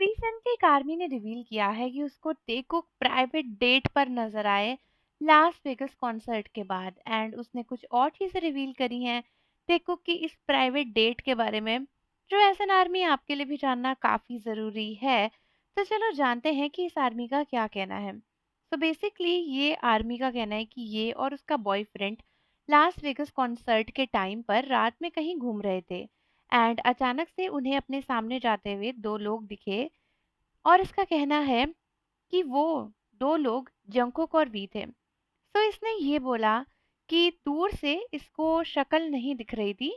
Recently एक army ने reveal किया है कि उसको टेकुक प्राइवेट डेट पर नजर आए लास वेगस कॉन्सर्ट के बाद। एंड उसने कुछ और चीजें रिवील करी हैं टेकुक की इस प्राइवेट डेट के बारे में, जो एस एन आर्मी आपके लिए भी जानना काफी जरूरी है। तो चलो जानते हैं कि इस आर्मी का क्या कहना है। तो बेसिकली ये आर्मी का कहना है कि ये और उसका बॉयफ्रेंड लास वेगस कॉन्सर्ट के टाइम पर रात में कहीं घूम रहे थे। एंड अचानक से उन्हें अपने सामने जाते हुए दो लोग दिखे, और इसका कहना है कि वो दो लोग जंकुक और वी थे। तो इसने ये बोला कि दूर से इसको शक्ल नहीं दिख रही थी,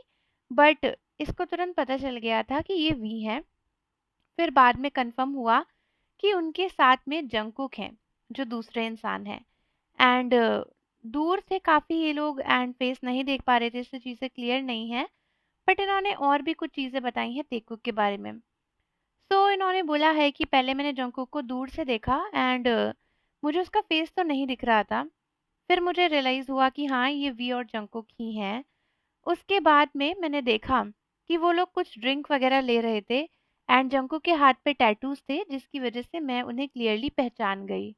बट इसको तुरंत पता चल गया था कि ये वी हैं। फिर बाद में कंफर्म हुआ कि उनके साथ में जंकुक हैं, जो दूसरे इंसान हैं। एंड दूर से काफी ये लोग एंड फेस नहीं देख पा रहे थे, इससे चीजें क्लियर नहीं है। बट इन्होंने और भी कुछ चीजें बताई हैं तेकुक के बारे में। तो इन्होंने बोला है कि पहले मैंने जंकुक को दूर से देखा एंड मुझे उसका फेस तो नहीं दिख रहा था। फिर मुझे रियलाइज हुआ कि हाँ, ये वी और जंकुक ही हैं। उसके बाद में मैंने देखा कि वो लोग कुछ ड्रिंक वगैरह ले रहे थे एंड जंकुक के हाथ पे टैटूज थे, जिसकी वजह से मैं उन्हें क्लियरली पहचान गई।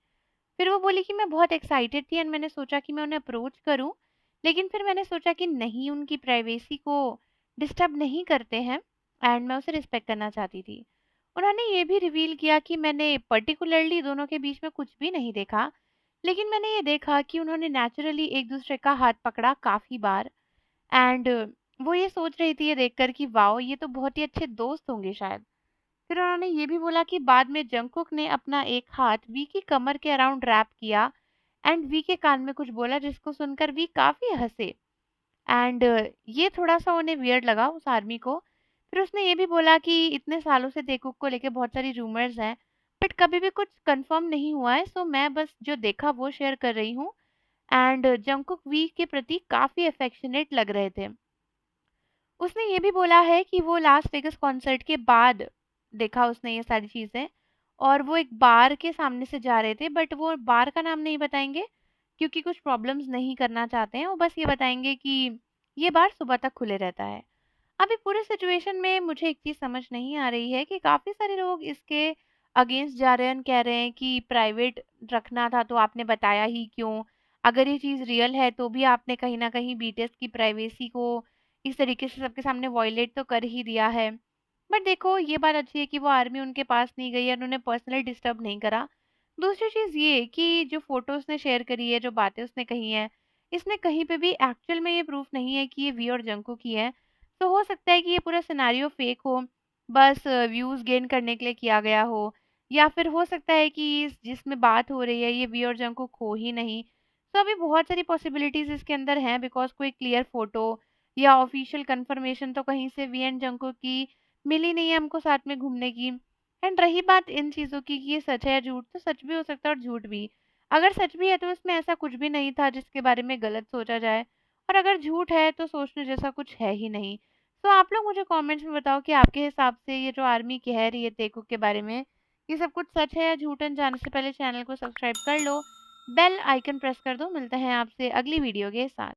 फिर वो बोली कि मैं बहुत एक्साइटेड थी एंड मैंने सोचा कि मैं उन्हें अप्रोच करूं, लेकिन फिर मैंने सोचा कि नहीं, उनकी प्राइवेसी को डिस्टर्ब नहीं करते हैं एंड मैं उसे रिस्पेक्ट करना चाहती थी। उन्होंने ये भी रिवील किया कि मैंने पर्टिकुलरली दोनों के बीच में कुछ भी नहीं देखा, लेकिन मैंने ये देखा कि उन्होंने नेचुरली एक दूसरे का हाथ पकड़ा काफी बार। एंड वो ये सोच रही थी ये देखकर कि वाओ, ये तो बहुत ही अच्छे दोस्त होंगे शायद। फिर उन्होंने ये भी बोला कि बाद में जंकुक ने अपना एक हाथ वी की कमर के अराउंड रैप किया एंड वी के कान में कुछ बोला, जिसको सुनकर वी काफी हंसे। एंड ये थोड़ा सा उन्हें वियर्ड लगा उस आर्मी को। फिर उसने ये भी बोला कि इतने सालों से तेकुक को लेके बहुत सारी रूमर्स हैं, बट कभी भी कुछ कंफर्म नहीं हुआ है, सो मैं बस जो देखा वो शेयर कर रही हूँ। एंड जंकुक वी के प्रति काफी अफेक्शनेट लग रहे थे। उसने ये भी बोला है कि वो लास वेगस कॉन्सर्ट के बाद देखा उसने ये सारी चीजें, और वो एक बार के सामने से जा रहे थे, बट वो बार का नाम नहीं बताएंगे क्योंकि कुछ प्रॉब्लम्स नहीं करना चाहते हैं। वो बस ये बताएंगे कि ये बार सुबह तक खुले रहता है। अभी पूरे सिचुएशन में मुझे एक चीज समझ नहीं आ रही है कि काफी सारे लोग इसके अगेंस्ट जा रहे हैं, कह रहे हैं कि प्राइवेट रखना था तो आपने बताया ही क्यों। अगर ये चीज रियल है तो भी आपने कहीं ना कहीं बीटीएस की प्राइवेसी को इस तरीके से सबके सामने वॉयलेट तो कर ही दिया है। बट देखो, ये बात अच्छी है कि वो आर्मी उनके पास नहीं गई है, उन्होंने पर्सनली डिस्टर्ब नहीं करा। दूसरी चीज ये कि जो फोटो उसने शेयर करी है, जो बातें उसने कही हैं, इसमें कहीं पे भी एक्चुअल में ये प्रूफ नहीं है कि ये वी और जंकू की है। तो हो सकता है कि ये पूरा सिनेरियो फेक हो, बस व्यूज गेन करने के लिए किया गया हो। या फिर हो सकता है कि जिसमें बात हो रही है ये वी और जंकू हो ही नहीं। तो अभी बहुत सारी पॉसिबिलिटीज इसके अंदर हैं, बिकॉज कोई क्लियर फोटो या ऑफिशियल कंफर्मेशन तो कहीं से वी एंड जंकुक की मिली नहीं है हमको साथ में घूमने की। एंड रही बात इन चीजों की कि ये सच है या झूठ, तो सच भी हो सकता है और झूठ भी। अगर सच भी है तो उसमें ऐसा कुछ भी नहीं था जिसके बारे में गलत सोचा जाए, और अगर झूठ है तो सोचने जैसा कुछ है ही नहीं। तो आप लोग मुझे कमेंट्स में बताओ कि आपके हिसाब से ये जो आर्मी कह रही है तेकुक के बारे में, ये सब कुछ सच है या झूठ है। जाने से पहले चैनल को सब्सक्राइब कर लो, बेल आइकन प्रेस कर दो। मिलते हैं आपसे अगली वीडियो के साथ।